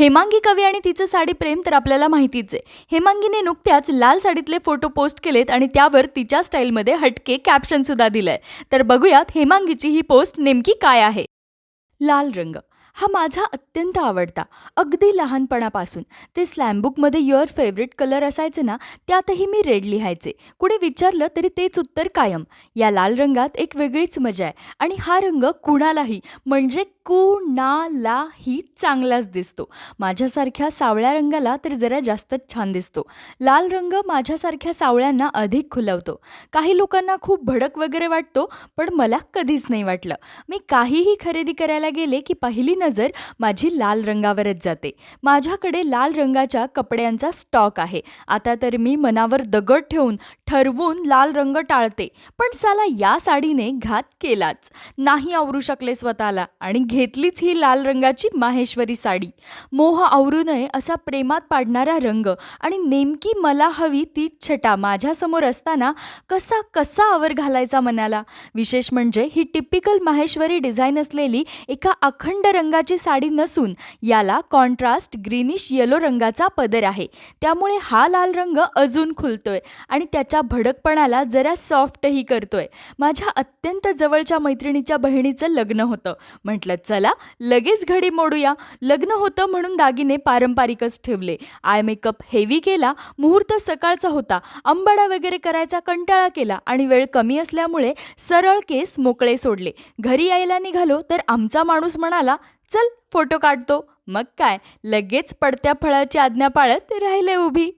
हेमांगी कवी आणि तिचं साडी प्रेम तर आपल्याला माहितीच आहे. हेमांगीने नुकत्याच लाल साडीतले फोटो पोस्ट केलेत आणि त्यावर तिच्या स्टाईलमध्ये हटके कॅप्शन सुद्धा दिलंय. तर बघूयात हेमांगीची ही पोस्ट नेमकी काय आहे. लाल रंग हा माझा अत्यंत आवडता, अगदी लहानपणापासून. ते स्लॅमबुकमध्ये युअर फेवरेट कलर असायचे ना, त्यातही मी रेड लिहायचे. कुणी विचारलं तरी तेच उत्तर कायम. या लाल रंगात एक वेगळीच मजा आहे आणि हा रंग कुणालाही म्हणजे कुणालाही चांगलाच दिसतो. माझ्यासारख्या सावळ्या रंगाला तर जरा जास्तच छान दिसतो. लाल रंग माझ्यासारख्या सावळ्यांना अधिक खुलवतो. काही लोकांना खूप भडक वगैरे वाटतो, पण मला कधीच नाही वाटलं. मी काहीही खरेदी करायला गेले की पहिली नजर माझी लाल रंगावरच जाते. माझ्याकडे लाल रंगाच्या कपड्यांचा स्टॉक आहे. आता तर मी मनावर दगड ठेवून ठरवून लाल रंग टाळते. पण साला या साडीने घात केलाच. नाही आवरू शकले स्वतःला आणि घेतलीच ही लाल रंगाची माहेश्वरी साडी. मोह आवरू नये असा प्रेमात पाडणारा रंग आणि नेमकी मला हवी ती छटा माझ्यासमोर असताना कसा कसा आवर घालायचा मनाला. विशेष म्हणजे ही टिपिकल माहेश्वरी डिझाईन असलेली एका अखंड रंगाची साडी नसून याला कॉन्ट्रास्ट ग्रीनिश येलो रंगाचा पदर आहे. त्यामुळे हा लाल रंग अजून खुलतोय आणि त्याच्या भडकपणाला जरा सॉफ्टही करतोय. माझ्या अत्यंत जवळच्या मैत्रिणीच्या बहिणीचं लग्न होतं. म्हटलं चला लगेच घडी मोडूया. लग्न होतं म्हणून दागिने पारंपरिकच ठेवले. आय मेकअप हेवी केला. मुहूर्त सकाळचा होता. अंबाडा वगैरे करायचा कंटाळा केला आणि वेळ कमी असल्यामुळे सरळ केस मोकळे सोडले. घरी यायला निघालो तर आमचा माणूस म्हणाला, चल फोटो काढतो. मग काय लगेच पडत्या फळाची आज्ञा पाळत राहिले उभी.